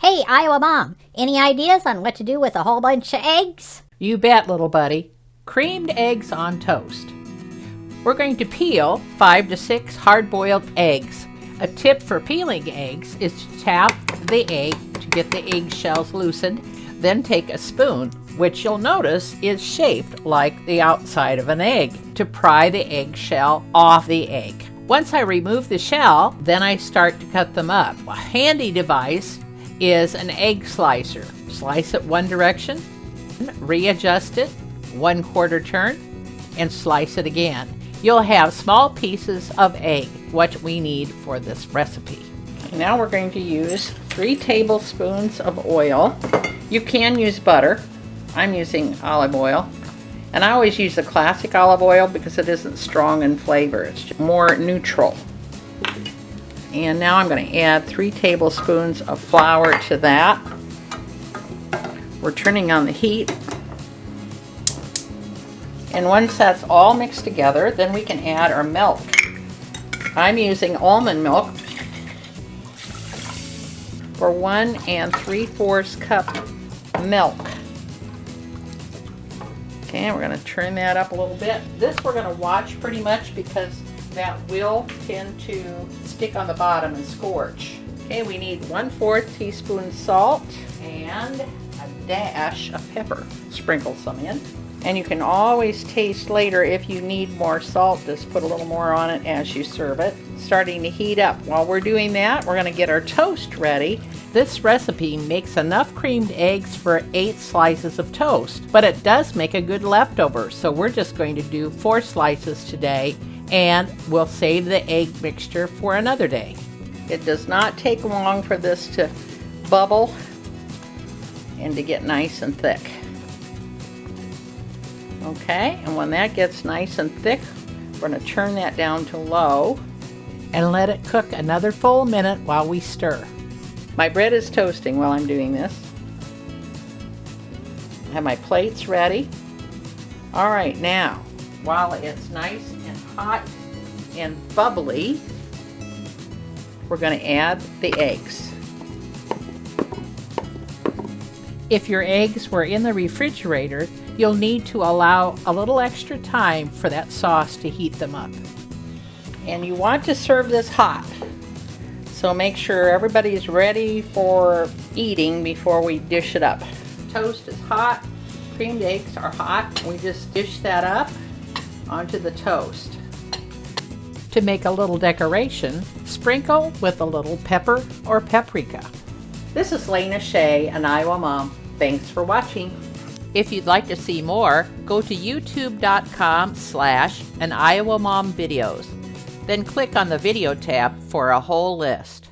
Hey, Iowa Mom, any ideas on what to do with a whole bunch of eggs? You bet, little buddy. Creamed eggs on toast. We're going to peel 5 to 6 hard-boiled eggs. A tip for peeling eggs is to tap the egg to get the egg shells loosened, then take a spoon, which you'll notice is shaped like the outside of an egg, to pry the egg shell off the egg. Once I remove the shell, then I start to cut them up. A handy device is an egg slicer. Slice it one direction, readjust it 1/4 turn, and slice it again. You'll have small pieces of egg, what we need for this recipe. Now we're going to use 3 tablespoons of oil. You can use butter. I'm using olive oil. And I always use the classic olive oil because it isn't strong in flavor. It's more neutral. And now I'm going to add 3 tablespoons of flour to that. We're turning on the heat. And once that's all mixed together, then we can add our milk. I'm using almond milk for 1 3/4 cup milk. Okay, we're going to turn that up a little bit. This we're going to watch pretty much because that will tend to stick on the bottom and scorch. Okay, we need 1/4 teaspoon salt and a dash of pepper. Sprinkle some in. And you can always taste later if you need more salt. Just put a little more on it as you serve it. Starting to heat up. While we're doing that, we're going to get our toast ready. This recipe makes enough creamed eggs for 8 slices of toast, but it does make a good leftover, so we're just going to do 4 slices today, and we'll save the egg mixture for another day. It does not take long for this to bubble and to get nice and thick. Okay, and when that gets nice and thick, we're going to turn that down to low and let it cook another full minute while we stir. My bread is toasting while I'm doing this. I have my plates ready. All right, now, while it's nice and hot and bubbly, we're going to add the eggs. If your eggs were in the refrigerator, you'll need to allow a little extra time for that sauce to heat them up. And you want to serve this hot. So make sure everybody's ready for eating before we dish it up. Toast is hot, creamed eggs are hot. We just dish that up onto the toast. To make a little decoration, sprinkle with a little pepper or paprika. This is Lena Shea, an Iowa Mom. Thanks for watching. If you'd like to see more, go to youtube.com/an Iowa Mom videos. Then click on the video tab for a whole list.